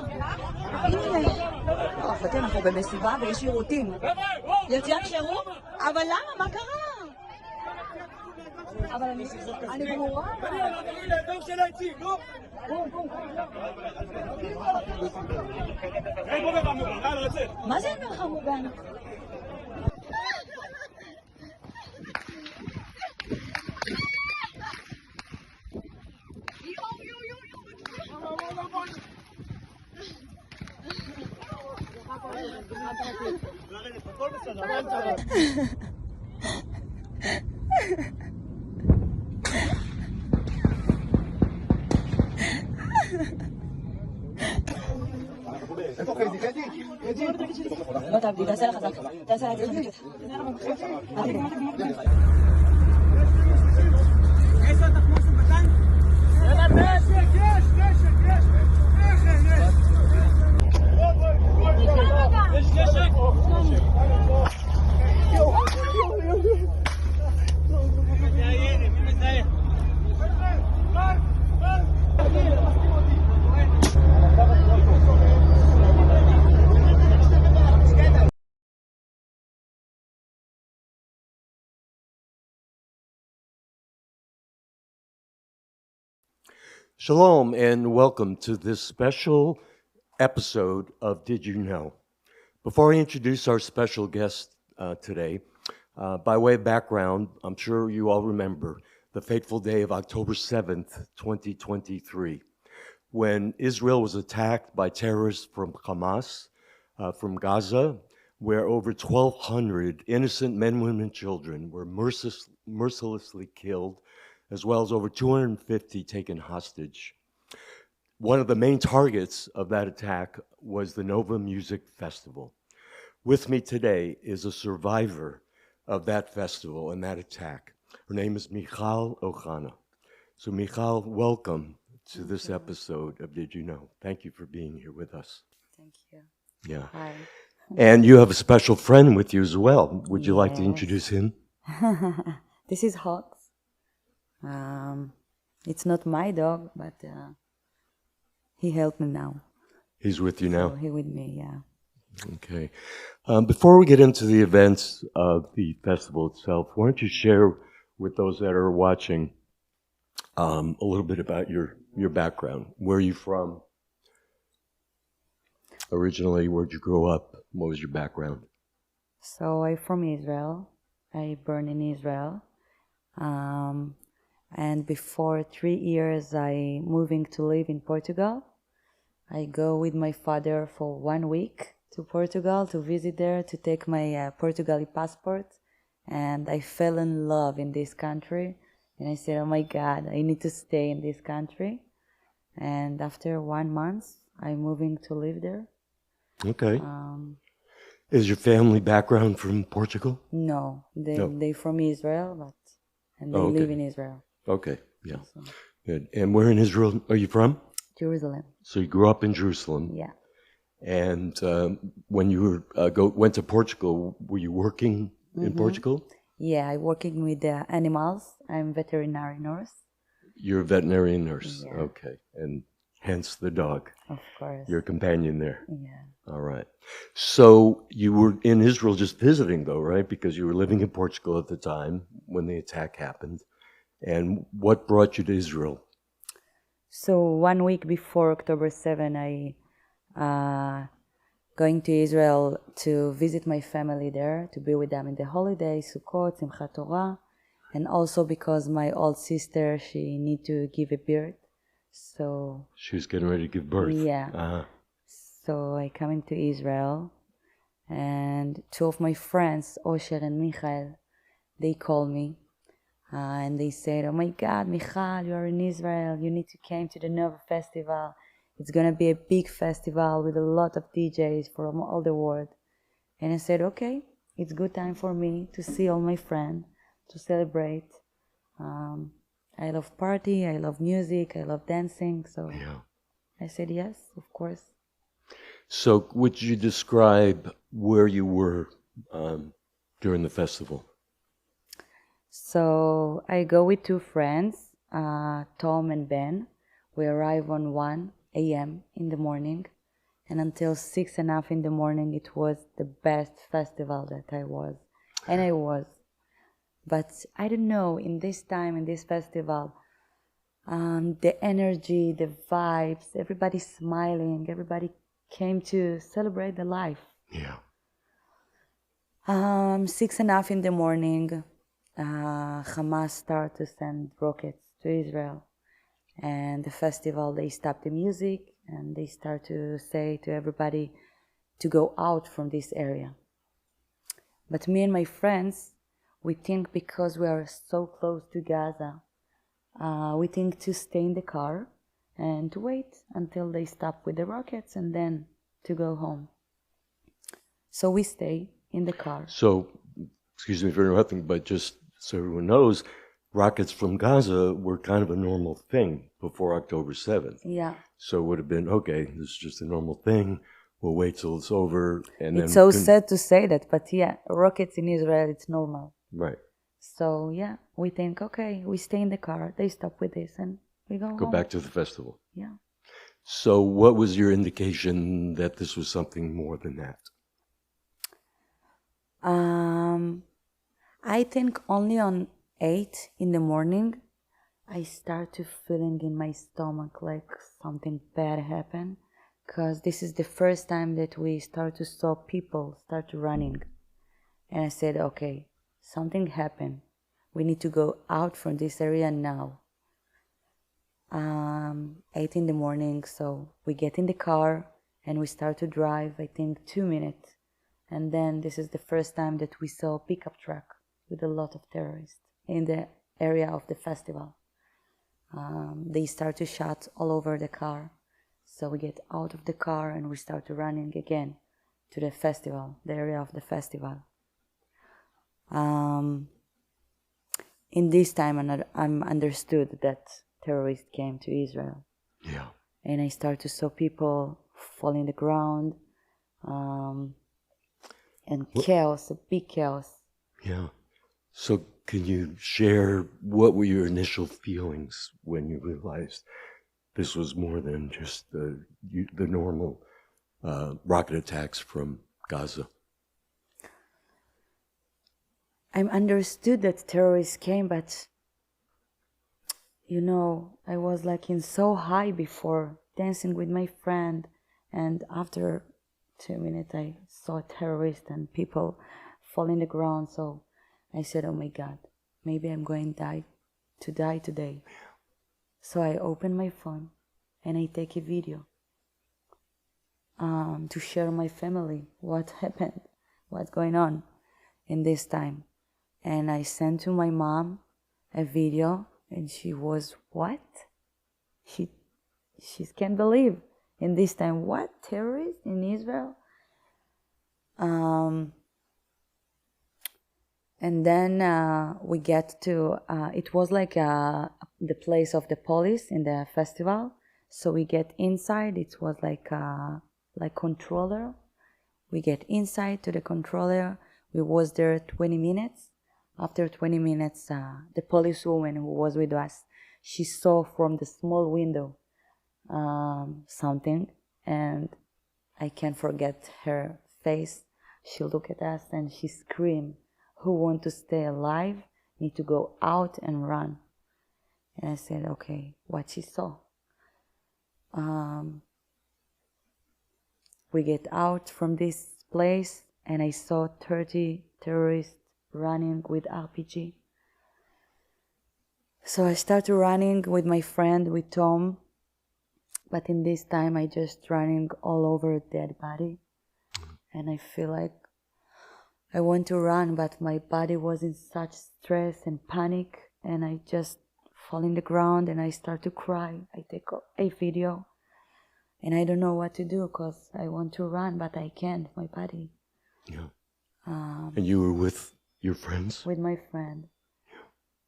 הנה, אחותי, אנחנו במסיבה ויש שירותים. יציאת חירום? אבל למה? מה קרה? אבל אני ברורה. מה זה מרחב מוגן? לא תעבדי, תעשה לה חזק, תעשה לה חזק. יש לה תחמוס בקן? Shalom and welcome to this special episode of Did You Know? Before I introduce our special guest today, by way of background, I'm sure you all remember the fateful day of October 7th, 2023, when Israel was attacked by terrorists from Hamas, from Gaza, where over 1,200 innocent men, women, and children were mercilessly killed, as well as over 250 taken hostage. One of the main targets of that attack was the Nova Music Festival. With me today is a survivor of that festival and that attack. Her name is Michal Ohana. So Michal, welcome to this episode of Did You Know? Thank you for being here with us. Thank you. Yeah. Hi. And you have a special friend with you as well. Would you like to introduce him? This is Hawks. It's not my dog, but he helped me now. He's with you now? So he with me, yeah. Okay. Before we get into the events of the festival itself, why don't you share with those that are watching a little bit about your background. Where are you from? Originally, where'd you grow up? What was your background? So I'm from Israel. I born in Israel. And before 3 years, I moving to live in Portugal. I go with my father for 1 week to Portugal to visit there, to take my Portuguese passport. And I fell in love in this country. And I said, oh my God, I need to stay in this country. And after 1 month, I'm moving to live there. Okay. Is your family background from Portugal? No, they from Israel, and they live in Israel. Okay, yeah. So. Good. And where in Israel are you from? Jerusalem. So you grew up in Jerusalem. Yeah. And when you were went to Portugal, were you working in Portugal? Yeah, I'm working with the animals. I'm veterinary nurse. You're a veterinarian nurse. Yeah. Okay. And hence the dog. Of course. Your companion there. Yeah. All right. So you were in Israel just visiting though, right? Because you were living in Portugal at the time when the attack happened. And what brought you to Israel? So 1 week before October 7, I going to Israel to visit my family there, to be with them in the holidays, Sukkot, Simchat Torah, and also because my old sister, she need to give a birth. So she was getting ready to give birth. Yeah. Uh-huh. So I come into Israel, and two of my friends, Osher and Michal, they called me. And they said, oh my God, Michal, you are in Israel. You need to come to the Nova Festival. It's going to be a big festival with a lot of DJs from all the world. And I said, okay, it's good time for me to see all my friends, to celebrate. I love party, I love music, I love dancing. So yeah. I said, yes, of course. So would you describe where you were during the festival? So I go with two friends, Tom and Ben. We arrive on 1 a.m. in the morning. And until 6:30 in the morning, it was the best festival that I was. And I was. But I don't know, in this time, in this festival, the energy, the vibes, everybody smiling, everybody came to celebrate the life. Yeah. 6:30 in the morning, Hamas started to send rockets to Israel. And the festival, they stopped the music and they start to say to everybody to go out from this area. But me and my friends, we think because we are so close to Gaza, we think to stay in the car and to wait until they stop with the rockets and then to go home. So we stay in the car. So, excuse me for interrupting, but just so everyone knows, rockets from Gaza were kind of a normal thing before October 7th. Yeah. So it would have been, okay, this is just a normal thing. We'll wait till it's over. And It's then so sad to say that, but yeah, rockets in Israel, it's normal. Right. So yeah, we think, okay, we stay in the car, they stop with this, and we go Go home. back to the festival. Yeah. So what was your indication that this was something more than that? I think only on 8 in the morning, I start to feeling in my stomach like something bad happened, because this is the first time that we start to saw people start running. And I said, okay, something happened. We need to go out from this area now. 8 in the morning, so we get in the car and we start to drive, I think 2 minutes. And then this is the first time that we saw a pickup truck with a lot of terrorists in the area of the festival. They start to shoot all over the car. So we get out of the car and we start to running again to the festival, the area of the festival. In this time, I'm understood that terrorists came to Israel. Yeah. And I start to saw people fall in the ground, and chaos, a big chaos. Yeah. So can you share what were your initial feelings when you realized this was more than just the normal rocket attacks from Gaza? I understood that terrorists came, but you know, I was like in so high before, dancing with my friend, and after 2 minutes I saw a terrorist and people fall in the ground. So I said, oh my God, maybe I'm going to die today. So I open my phone and I take a video to share my family what happened, what's going on in this time. And I sent to my mom a video, and she was, what? She can't believe in this time, what, terrorists in Israel? And then we get to, it was like the place of the police in the festival. So we get inside, it was like controller. We get inside to the controller. We was there 20 minutes. After 20 minutes, the policewoman who was with us, she saw from the small window something, and I can't forget her face. She looked at us and she screamed, who want to stay alive need to go out and run. And I said, okay, what she saw. We get out from this place and I saw 30 terrorists running with RPG. So I started running with my friend, with Tom, but in this time I just running all over a dead body. And I feel like I want to run, but my body was in such stress and panic, and I just fall in the ground and I start to cry. I take a video and I don't know what to do because I want to run, but I can't, my body. Yeah. And you were with your friends? With my friend.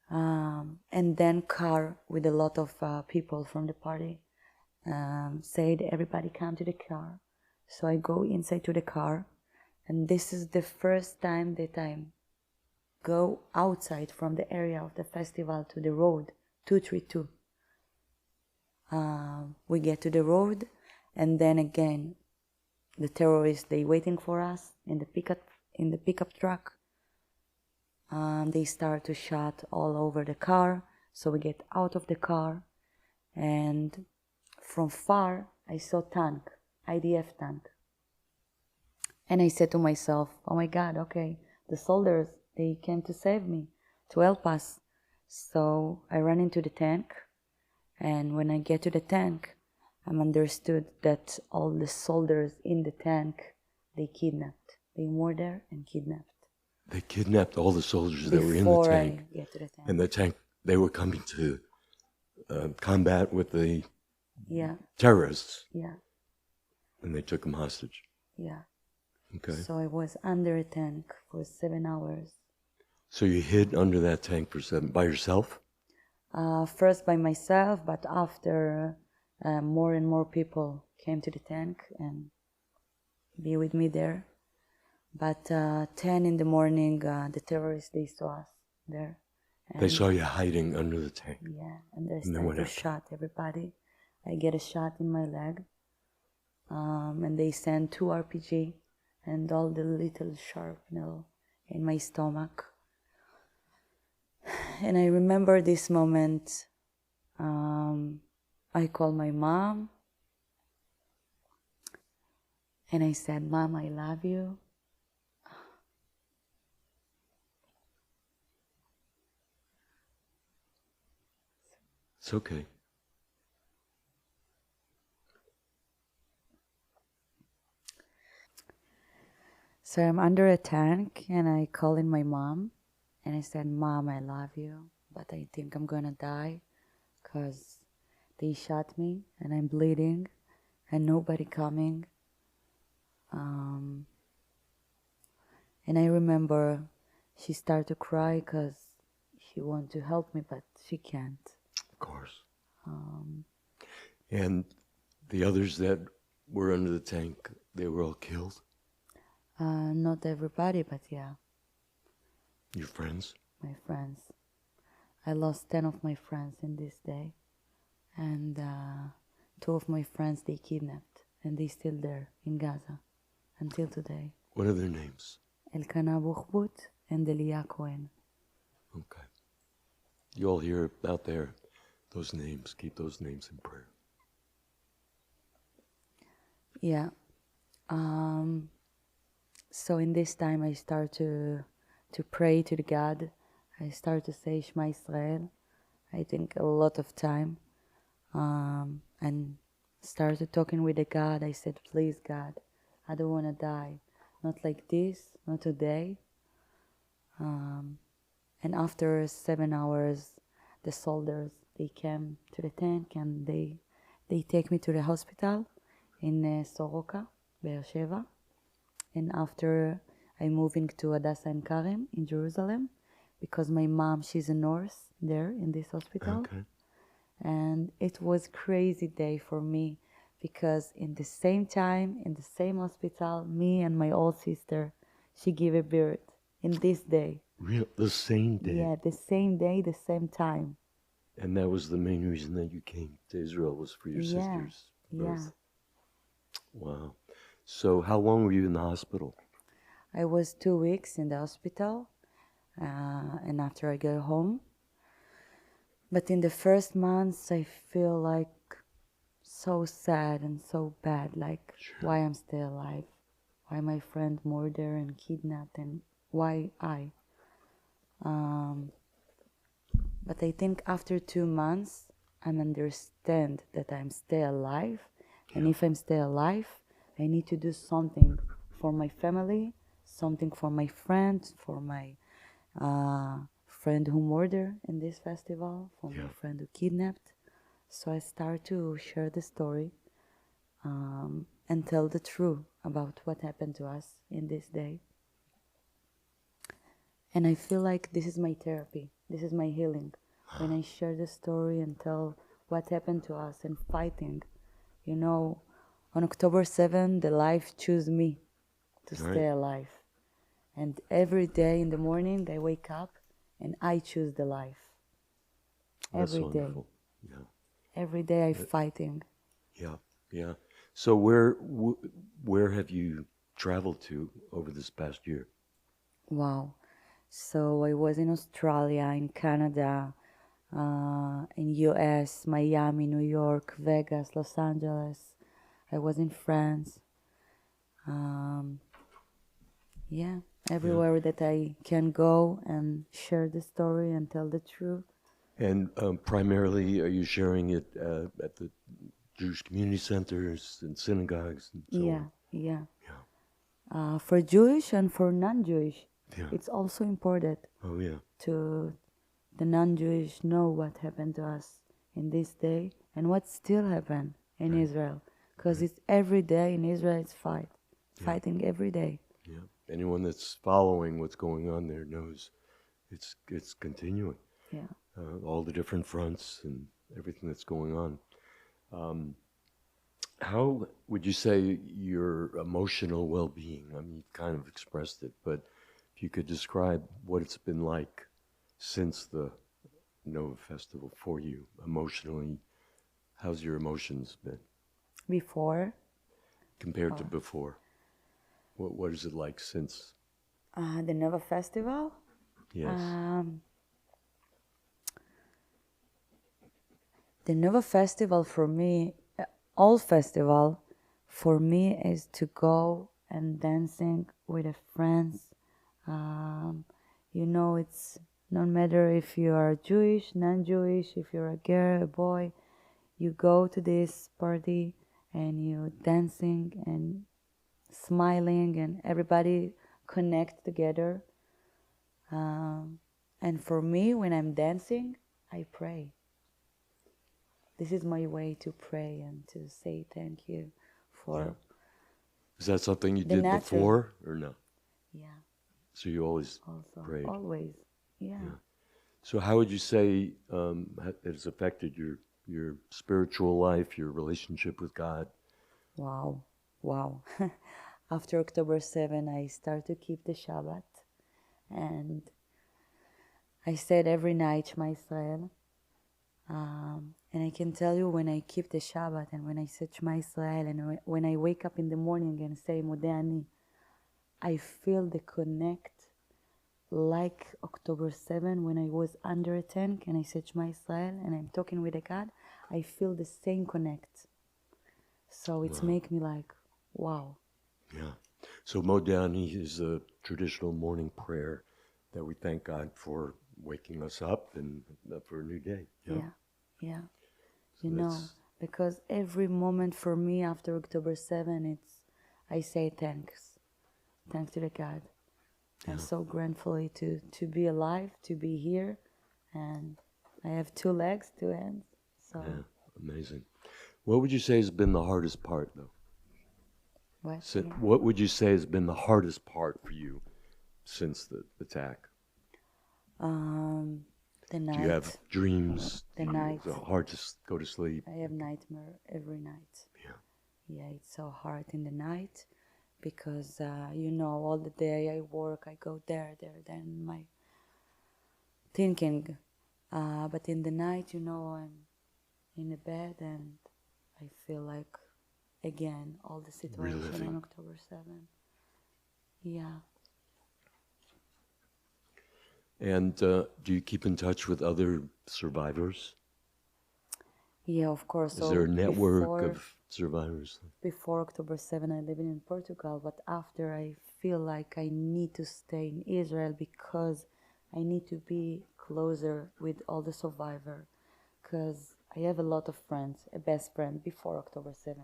And then car with a lot of people from the party said, everybody come to the car. So I go inside to the car, and this is the first time that I go outside from the area of the festival to the road, 232. We get to the road, and then again, the terrorists, they waiting for us in the pickup truck. They start to shoot all over the car, so we get out of the car, and from far I saw tank, IDF tank, and I said to myself, oh my God, okay, the soldiers, they came to save me, to help us. So I ran into the tank, and when I get to the tank, I understood that all the soldiers in the tank, they kidnapped. They murdered and kidnapped. They kidnapped all the soldiers that were in the Before tank. I get to the tank. And the tank, they were coming to combat with the Yeah, terrorists, yeah, and they took them hostage. yeah. Okay. So I was under a tank for 7 hours. So you hid under that tank for by yourself? First by myself, but after more and more people came to the tank and be with me there. But 10 in the morning, the terrorists, they saw us there. They saw you hiding under the tank. Yeah, and they then what started to happened? shot everybody. I get a shot in my leg, and they send 2 RPG and all the little shrapnel in my stomach. And I remember this moment. I called my mom, and I said, Mom, I love you. It's okay. So I'm under a tank, and I called in my mom, and I said, Mom, I love you, but I think I'm gonna die because they shot me, and I'm bleeding, and nobody coming. And I remember she started to cry because she wanted to help me, but she can't. Of course. And the others that were under the tank, they were all killed? Not everybody, but yeah, Your friends? my friends. I lost 10 of my friends in this day, and 2 of my friends they kidnapped, and they still there in Gaza until today. What are their names? Elkana Buchbut and Delia Cohen. Okay. You all hear out there those names. Keep those names in prayer. Yeah. So in this time I start to pray to the God. I start to say Shema Israel. I think a lot of time. And started talking with the God. I said, please God, I don't want to die. Not like this, not today. And after 7 hours, the soldiers, they came to the tank and they take me to the hospital in Soroka, Be'er Sheva. And after I moving to Hadassah and Karim in Jerusalem, because my mom, she's a nurse there in this hospital. Okay. And it was crazy day for me because in the same time, in the same hospital, me and my old sister, she gave a birth in this day. Real, the same day? Yeah, the same day, the same time. And that was the main reason that you came to Israel, was for your sister's birth? Wow. So how long were you in the hospital? I was 2 weeks in the hospital, and after I go home. But in the first months, I feel like so sad and so bad, like why I'm still alive, why my friend murdered and kidnapped, and why I. But I think after 2 months, I understand that I'm still alive, and if I'm still alive, I need to do something for my family, something for my friends, for my friend who murdered in this festival, for my friend who kidnapped. So I start to share the story and tell the truth about what happened to us in this day. And I feel like this is my therapy, this is my healing. When I share the story and tell what happened to us and fighting, you know, on October 7th, the life chose me to stay alive. And every day in the morning, I wake up and I choose the life. That's Every day. wonderful. Yeah. Every day I'm fighting. Yeah, yeah. So where have you traveled to over this past year? Wow. So I was in Australia, in Canada, in US, Miami, New York, Vegas, Los Angeles. I was in France. Um, yeah, everywhere that I can go and share the story and tell the truth. And primarily, are you sharing it at the Jewish community centers and synagogues and so Yeah, on? yeah. Yeah. For Jewish and for non-Jewish, Yeah. it's also important Oh, yeah. to the non-Jewish know what happened to us in this day and what still happened in Israel. Because it's every day in Israel, it's fighting every day. Yeah. Anyone that's following what's going on there knows it's continuing. Yeah. All the different fronts and everything that's going on. How would you say your emotional well-being? I mean, you've kind of expressed it, but if you could describe what it's been like since the Nova Festival for you emotionally, how's your emotions been Before compared to before? What is it like since? the Nova Festival, Yes. the Nova Festival for me, all festival for me is to go and dancing with the friends. You know, it's no matter if you are Jewish, non-Jewish, if you're a girl, a boy, you go to this party and you dancing and smiling and everybody connect together. And for me, when I'm dancing, I pray. This is my way to pray and to say thank you for Is that something you the did natural. before or no? Yeah, So you always also prayed. always. Yeah. So how would you say it has affected your spiritual life, your relationship with God? Wow. Wow. After October 7, I start to keep the Shabbat. And I said every night, Shema Israel. And I can tell you when I keep the Shabbat and when I say Shema Israel and when I wake up in the morning and say Modeh Ani, I feel the connect like October 7 when I was under a tent and I said Shema Israel and I'm talking with a God, I feel the same connect. So it's make me like, wow. Yeah. So Modeh Ani is a traditional morning prayer that we thank God for waking us up and for a new day. Yeah, yeah. So You know, because every moment for me after October 7, it's, I say thanks. Thanks to the God. I'm so grateful to be alive, to be here. And I have 2 legs, 2 hands. So, yeah, amazing. What would you say has been the hardest part, though? what? What would you say has been the hardest part for you since the attack? The night. Do you have dreams? The night. Is it hard to go to sleep? I have nightmare every night. Yeah. Yeah, it's so hard in the night because, you know, all the day I work, I go there, then my thinking. But in the night, you know, I'm in the bed and I feel like, again, all the situation Reliving. on October 7. Yeah. And do you keep in touch with other survivors? Yeah, of course. Is there a network of survivors? Before October 7, I live in Portugal, but after I feel like I need to stay in Israel because I need to be closer with all the survivors. Because I have a lot of friends, a best friend before October 7,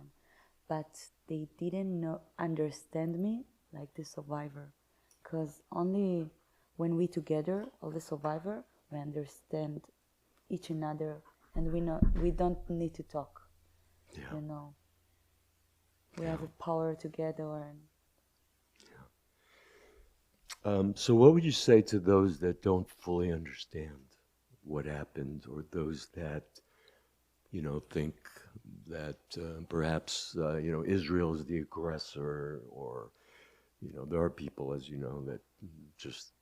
but they didn't understand me like the survivor. Because only when we together, all the survivor, we understand each another, and we don't need to talk. Yeah. You know, we have a power together. And So what would you say to those that don't fully understand what happened, or those that, you know, think that perhaps, you know, Israel is the aggressor, or, you know, there are people, as you know, that just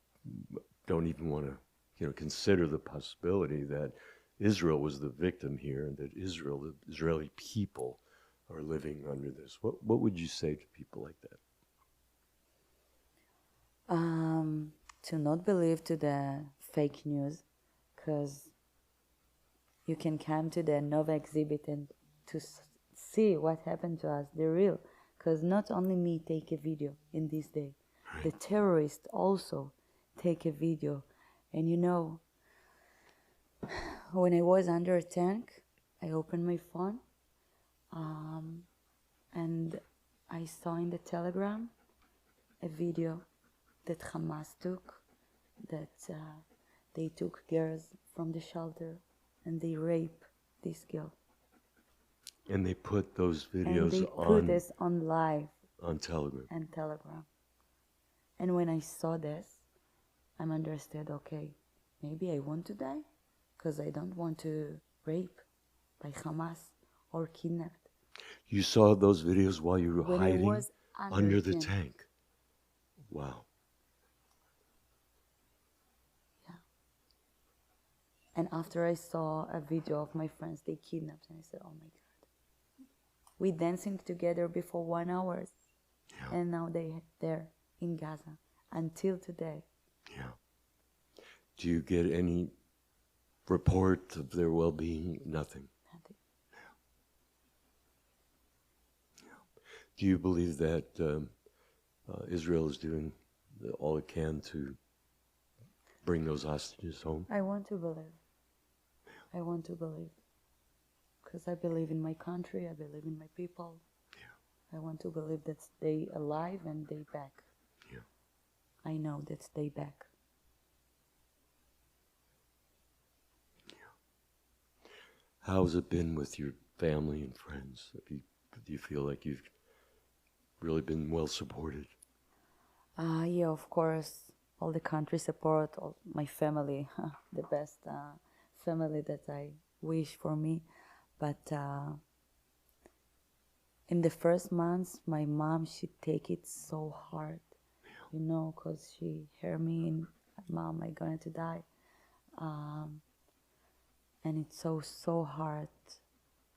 don't even want to, you know, consider the possibility that Israel was the victim here and that Israel, the Israeli people, are living under this. What would you say to people like that? To not believe to the fake news, because you can come to the Nova exhibit and to see what happened to us, the real. Because not only me take a video in this day, the terrorists also take a video. And you know, when I was under a tank, I opened my phone, and I saw in the Telegram a video that Hamas took, that they took girls from the shelter and they rape this girl. And they put those And videos they on put this on live on Telegram. and Telegram. And when I saw this, I understood, okay, maybe I want to die because I don't want to rape by Hamas or kidnapped. You saw those videos while you were When I hiding was under the tank. tank. Wow. Yeah. And after I saw a video of my friends, they kidnapped, and I said, oh my God. We dancing together before 1 hour, Yeah. and now they're in Gaza until today. Yeah. Do you get any report of their well-being? Nothing. Nothing. Do you believe that Israel is doing all it can to bring those hostages home? I want to believe. I want to believe. Because I believe in my country, I believe in my people. Yeah. I want to believe that they alive and they back. Yeah. I know that they back. How's it been with your family and friends? Do you feel like you've really been well supported? Yeah, of course, all the country support, all my family, the best family that I wish for me. But in the first months, my mom, she take it so hard, you know, because she heard me in, Mom, I'm going to die. And it's so hard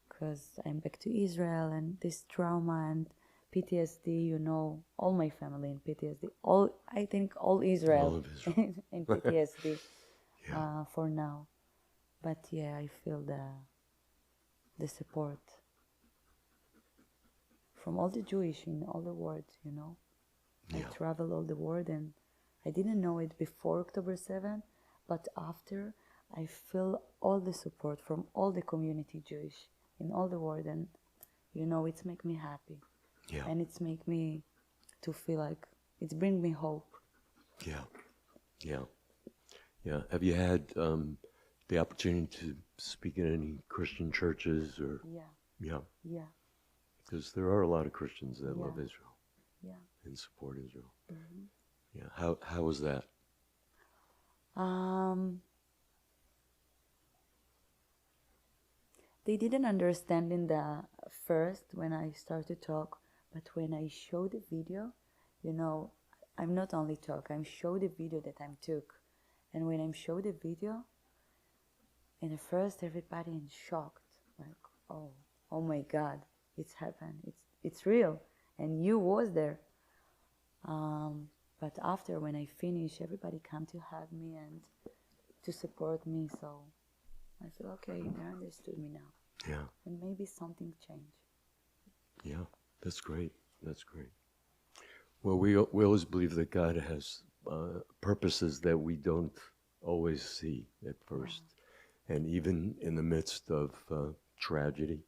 because I'm back to Israel and this trauma and PTSD, you know, all my family in PTSD, I think all Israel, All of Israel. in PTSD Yeah. for now. But yeah, I feel the support from all the Jewish in all the world, you know. Yeah. I travel all the world and I didn't know it before October 7th, but after I feel all the support from all the community Jewish in all the world, and you know, it's make me happy. Yeah. And it's make me to feel like it's bring me hope. Yeah. Yeah. Yeah. Have you had the opportunity to speak in any Christian churches or? Yeah. Yeah. Yeah. Because there are a lot of Christians that Yeah. love Israel Yeah. and support Israel. Mm-hmm. Yeah. How was that? They didn't understand in the first when I started to talk, but when I showed the video, you know, I'm not only talk, I'm show the video that I took. And when I show the video, in the first everybody in shocked, like, oh my God, it's happened, it's real, and you was there. But after when I finish, everybody come to hug me and to support me, so I feel okay, they understood me now. Yeah. And maybe something changed. Yeah. That's great. That's great. Well, we always believe that God has purposes that we don't always see at first. And even in the midst of tragedy,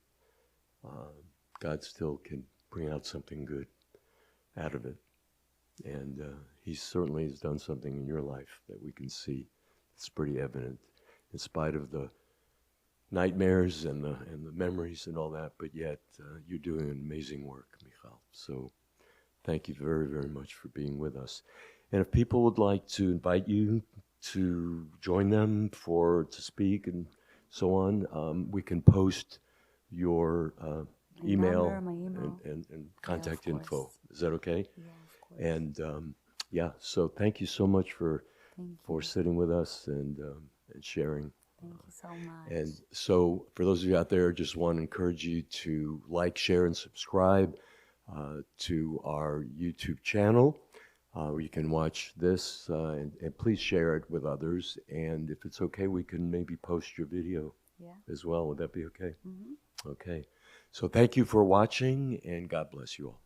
God still can bring out something good out of it. And he certainly has done something in your life that we can see. It's pretty evident in spite of the nightmares and the memories and all that, but yet you're doing amazing work, Michal. So thank you very, very much for being with us. And if people would like to invite you to join them to speak and so on, we can post your email, My email. and contact of info. course. Is that okay? Yeah, of course. And yeah, so thank you so much for Thank you. sitting with us and sharing. Thank you so much. And so, for those of you out there, just want to encourage you to like, share, and subscribe to our YouTube channel, where you can watch this, and please share it with others. And if it's okay, we can maybe post your video as well. Would that be okay? Okay. So thank you for watching, and God bless you all.